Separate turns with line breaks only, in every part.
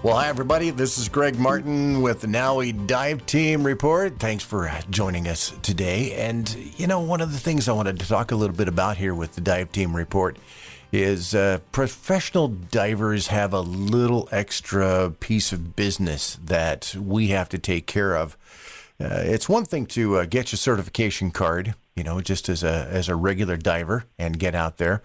Well, hi, everybody. This is Greg Martin with the NAUI Dive Team Report. Thanks for joining us today. And, one of the things I wanted to talk a little bit about here with the Dive Team Report is professional divers have a little extra piece of business that we have to take care of. It's one thing to get your certification card, just as a regular diver and get out there.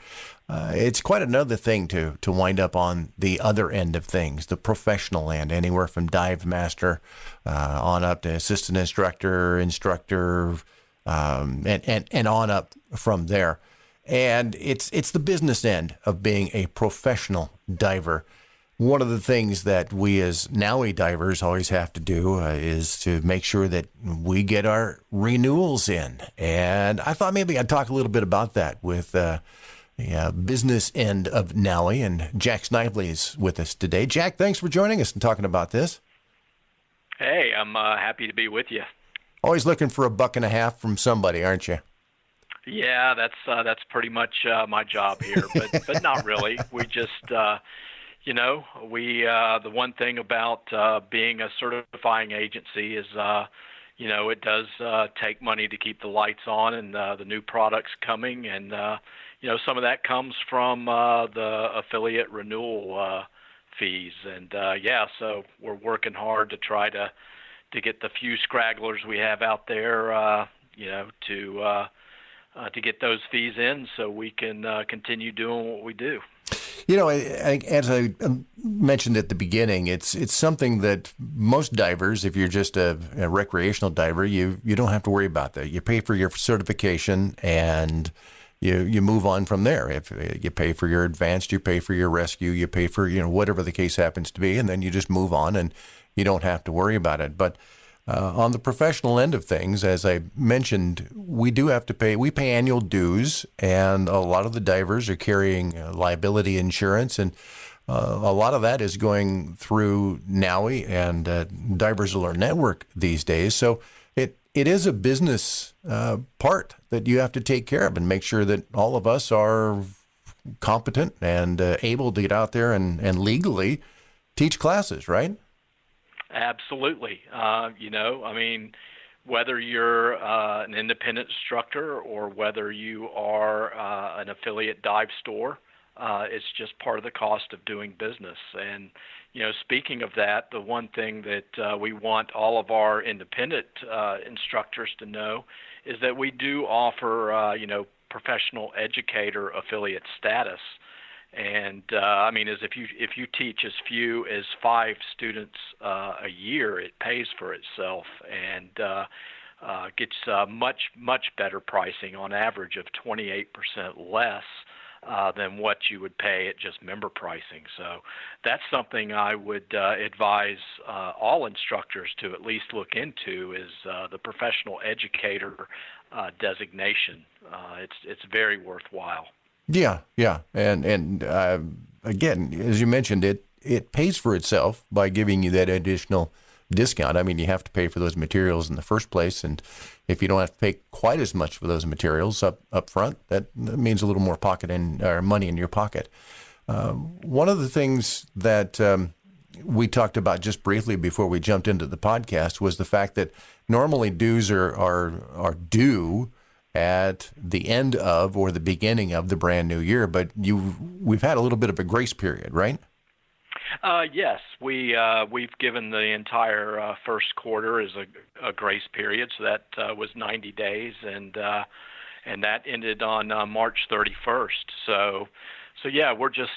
It's quite another thing to wind up on the other end of things, the professional end, anywhere from dive master on up to assistant instructor, and on up from there. And it's the business end of being a professional diver. One of the things that we as NAUI divers always have to do is to make sure that we get our renewals in. And I thought maybe I'd talk a little bit about that with the business end of NAUI, and Jack Snively is with us today. Jack, thanks for joining us and talking about this.
Hey, I'm happy to be with you.
Always looking for $1.50 from somebody, aren't you?
Yeah, that's pretty much my job here, but not really. We just, the one thing about being a certifying agency is, it does take money to keep the lights on and the new products coming, and some of that comes from the affiliate renewal fees, and so we're working hard to try to get the few scragglers we have out there, to get those fees in so we can continue doing what we do.
As I mentioned at the beginning, it's something that most divers, if you're just a recreational diver, you don't have to worry about that. You pay for your certification and you move on from there. If you pay for your advanced, you pay for your rescue, you pay for whatever the case happens to be, and then you just move on and you don't have to worry about it. But on the professional end of things, as I mentioned, we do have to pay. We pay annual dues, and a lot of the divers are carrying liability insurance, and a lot of that is going through NAUI and Divers Alert Network these days. So it is a business part that you have to take care of and make sure that all of us are competent and able to get out there and legally teach classes, right?
Absolutely. Whether you're an independent instructor or whether you are an affiliate dive store, it's just part of the cost of doing business. And, speaking of that, the one thing that we want all of our independent instructors to know is that we do offer, professional educator affiliate status. And as if you teach as few as 5 students a year, it pays for itself and gets much better pricing, on average of 28% less than what you would pay at just member pricing. So that's something I would advise all instructors to at least look into, is the professional educator designation. It's very worthwhile.
Yeah. And again, as you mentioned, it pays for itself by giving you that additional discount. You have to pay for those materials in the first place, and if you don't have to pay quite as much for those materials up front, that means a little more money in your pocket. One of the things that we talked about just briefly before we jumped into the podcast was the fact that normally dues are due at the end of or the beginning of the brand new year, but we've had a little bit of a grace period, right?
Yes, we've given the entire first quarter as a grace period, so that was 90 days, and that ended on March 31st. So yeah, we're just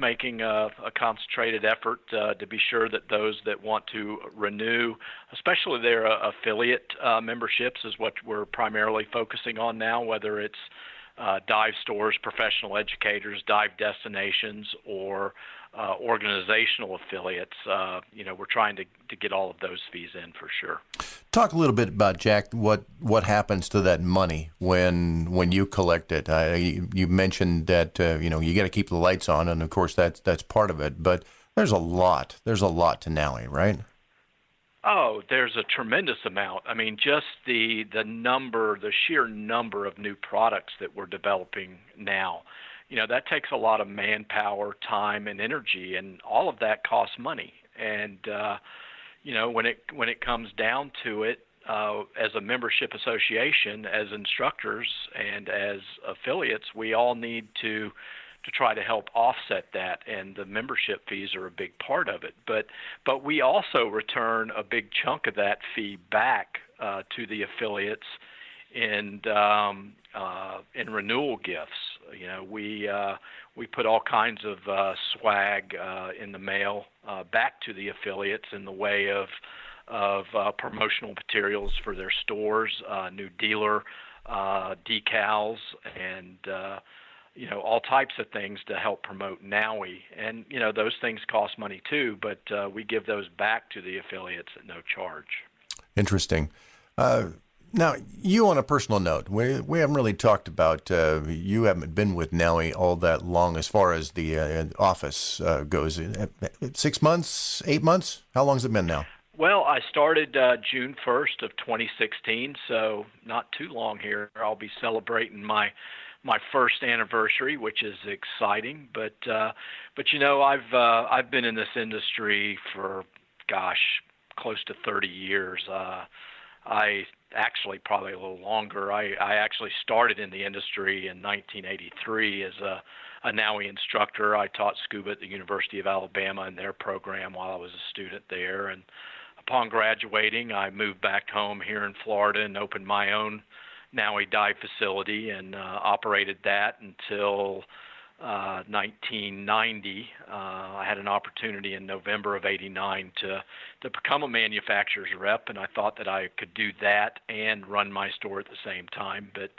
making a concentrated effort to be sure that those that want to renew, especially their affiliate memberships, is what we're primarily focusing on now, whether it's dive stores, professional educators, dive destinations, or organizational affiliates. We're trying to get all of those fees in for sure.
Talk a little bit about, Jack, what happens to that money when you collect it. You mentioned that you got to keep the lights on, and of course that's part of it. But there's a lot to NAUI, right?
Oh, there's a tremendous amount. Just the sheer number of new products that we're developing now. that takes a lot of manpower, time, and energy, and all of that costs money. And when it comes down to it, as a membership association, as instructors and as affiliates, we all need to try to help offset that, and the membership fees are a big part of it. But we also return a big chunk of that fee back to the affiliates in renewal gifts. We put all kinds of swag in the mail back to the affiliates in the way of promotional materials for their stores, new dealer decals, and all types of things to help promote NAUI. And those things cost money too, but we give those back to the affiliates at no charge.
Interesting. Now, you on a personal note, we haven't really talked about, you haven't been with NAUI all that long as far as the office goes. 6 months, 8 months? How long has it been now?
Well, I started June 1st of 2016, so not too long here. I'll be celebrating my first anniversary, which is exciting. But I've been in this industry for, close to 30 years. I actually probably a little longer. I actually started in the industry in 1983 as a NAUI instructor. I taught scuba at the University of Alabama in their program while I was a student there. And upon graduating, I moved back home here in Florida and opened my own NAUI dive facility and operated that until 1990. I had an opportunity in November of '89 to become a manufacturer's rep, and I thought that I could do that and run my store at the same time, but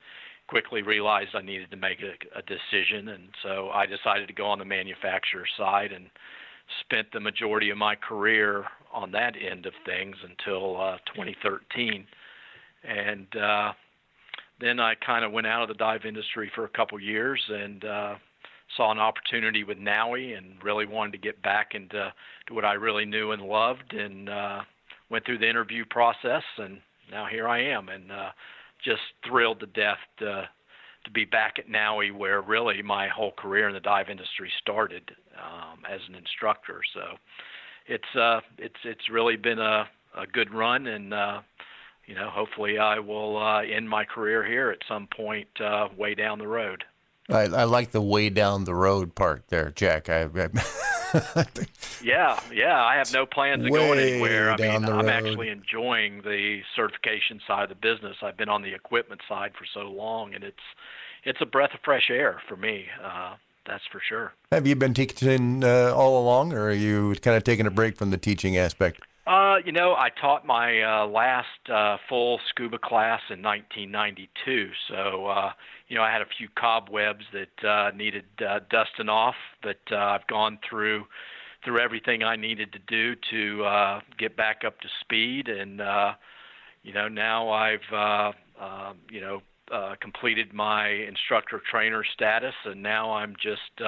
quickly realized I needed to make a decision, and so I decided to go on the manufacturer side and spent the majority of my career on that end of things until 2013. And then I kind of went out of the dive industry for a couple years and saw an opportunity with NAUI and really wanted to get back into what I really knew and loved, and went through the interview process, and now here I am, and just thrilled to death to be back at NAUI, where really my whole career in the dive industry started as an instructor. So it's really been a good run, and hopefully I will end my career here at some point way down the road.
I like the way down the road part there, Jack.
Yeah, I have no plans of going anywhere. I mean, I'm
road.
actually enjoying the certification side of the business. I've been on the equipment side for so long, and it's a breath of fresh air for me. That's for sure.
Have you been teaching all along, or are you kind of taking a break from the teaching aspect?
I taught my last full scuba class in 1992, so I had a few cobwebs that needed dusting off, but I've gone through everything I needed to do to get back up to speed, and now I've completed my instructor trainer status, and now I'm just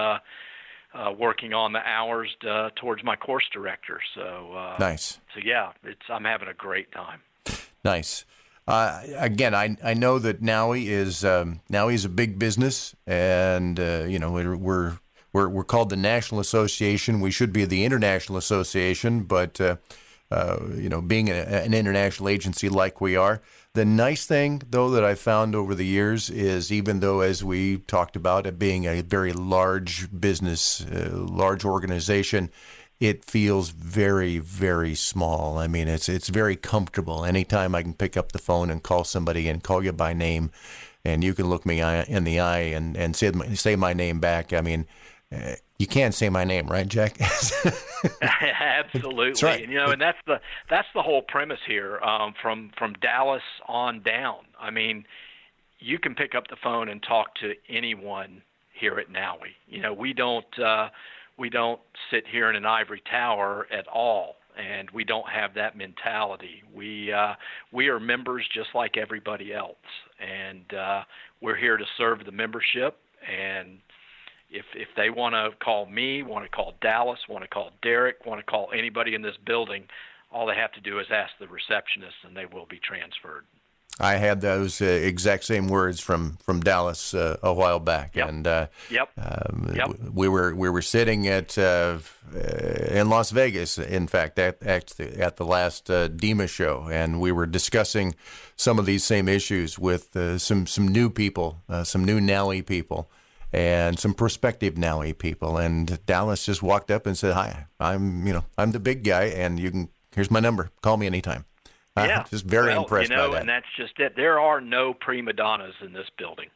working on the hours towards my course director. So
nice.
So yeah, I'm having a great time.
Nice. Again, I know that NAUI is a big business, and we're called the National Association. We should be the International Association, but being an international agency like we are. The nice thing, though, that I've found over the years is, even though, as we talked about, it being a very large business, large organization, it feels very, very small. I mean, it's very comfortable. Anytime I can pick up the phone and call somebody and call you by name, and you can look me in the eye and say my name back. I mean, you can't say my name, right, Jack?
Absolutely. That's right. And that's the whole premise here. From Dallas on down. I mean, you can pick up the phone and talk to anyone here at NAUI. We don't sit here in an ivory tower at all, and we don't have that mentality. We are members just like everybody else, and we're here to serve the membership. And if they want to call me, want to call Dallas, want to call Derek, want to call anybody in this building, all they have to do is ask the receptionist, and they will be transferred.
I had those exact same words from Dallas a while back,
Yep.
and
Yep.
we were sitting at in Las Vegas, in fact, at the last DEMA show, and we were discussing some of these same issues with some new people, some new NAUI people, and some prospective NAUI people, and Dallas just walked up and said, "Hi, I'm the big guy, and here's my number. Call me anytime."
Yeah.
Just very impressed by that.
And that's just it. There are no prima donnas in this building.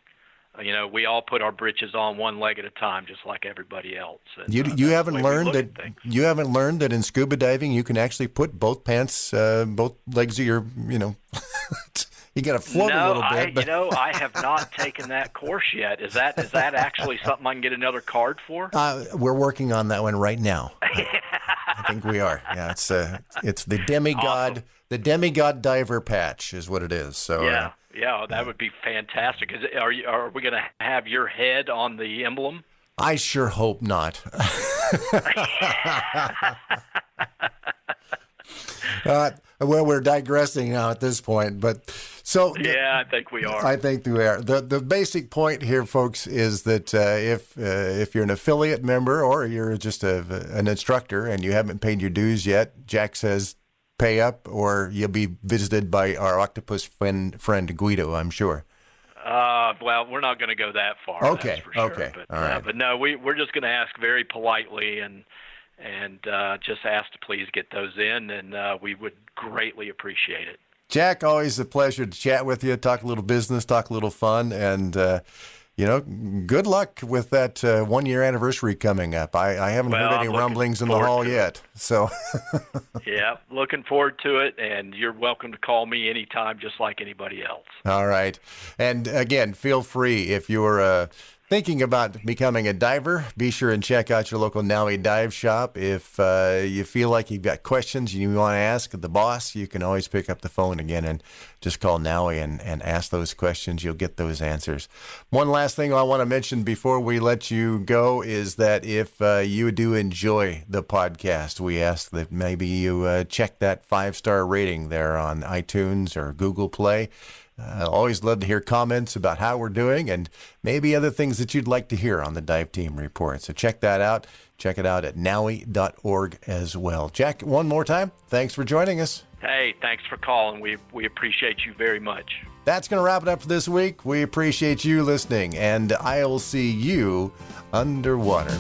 We all put our britches on one leg at a time, just like everybody else. And,
you haven't learned that in scuba diving you can actually put both pants, both legs of your, you got to float a little bit.
I have not taken that course yet. Is that actually something I can get another card for?
We're working on that one right now. I think we are. Yeah, it's the demigod. Awesome. The demigod diver patch is what it is. So
yeah, that would be fantastic. Are we going to have your head on the emblem?
I sure hope not. Well, we're digressing now at this point, but
I think we are.
I think we are. The basic point here, folks, is that if you're an affiliate member or you're just an instructor and you haven't paid your dues yet, Jack says pay up, or you'll be visited by our octopus friend Guido, I'm sure.
Well, we're not going to go that far.
Okay.
That's for sure.
Okay.
But,
all right.
But no, we're just going to ask very politely and just ask to please get those in, and we would greatly appreciate it.
Jack, always a pleasure to chat with you, talk a little business, talk a little fun, and good luck with that 1-year anniversary coming up. I haven't heard any rumblings in the hall yet. So
yeah, looking forward to it, and you're welcome to call me anytime, just like anybody else.
All right. And again, feel free if you're thinking about becoming a diver, be sure and check out your local NAUI dive shop. If you feel like you've got questions you want to ask the boss, you can always pick up the phone again and just call NAUI and ask those questions. You'll get those answers. One last thing I want to mention before we let you go is that if you do enjoy the podcast, we ask that maybe you check that 5-star rating there on iTunes or Google Play. I always love to hear comments about how we're doing and maybe other things that you'd like to hear on the Dive Team Report. So check that out. Check it out at NAUI.org as well. Jack, one more time, thanks for joining us.
Hey, thanks for calling. We appreciate you very much.
That's going to wrap it up for this week. We appreciate you listening, and I'll see you underwater.